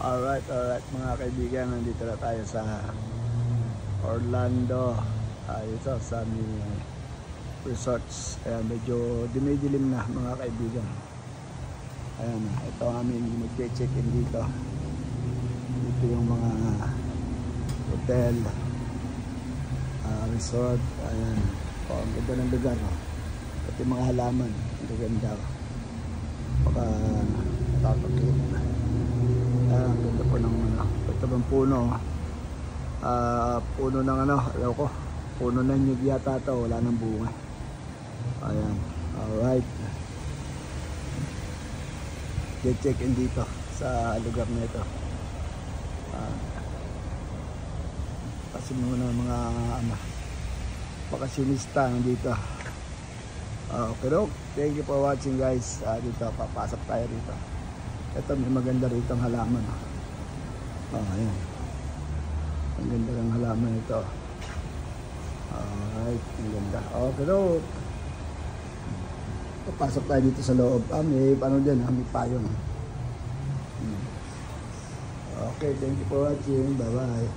Alright mga kaibigan, nandito na tayo sa Orlando. Ito sa aming resorts. Ayan, medyo dumidilim na mga kaibigan. Ayan, ito ang aming mag-check-in dito. Dito yung mga hotel, resort. Ayan, ang ganda ng lugar. Pati mga halaman, ang ganda. Baka nakakakit. Ang ganda po ng ito bang puno. Puno ng ayaw ko, puno ng nyug yata ito, wala nang bunga. Ayan, alright, check in dito sa lugar na ito. Kasi muna mga bakasyonista dito. Okay, thank you for watching guys. Dito papasok tayo dito. Ito may maganda rito ang halaman. Ayan, ang ganda ng halaman ito. Alright, ang ganda. Okay, papasok tayo dito sa loob. May ano dyan, may payong. Okay, thank you for watching. Bye bye.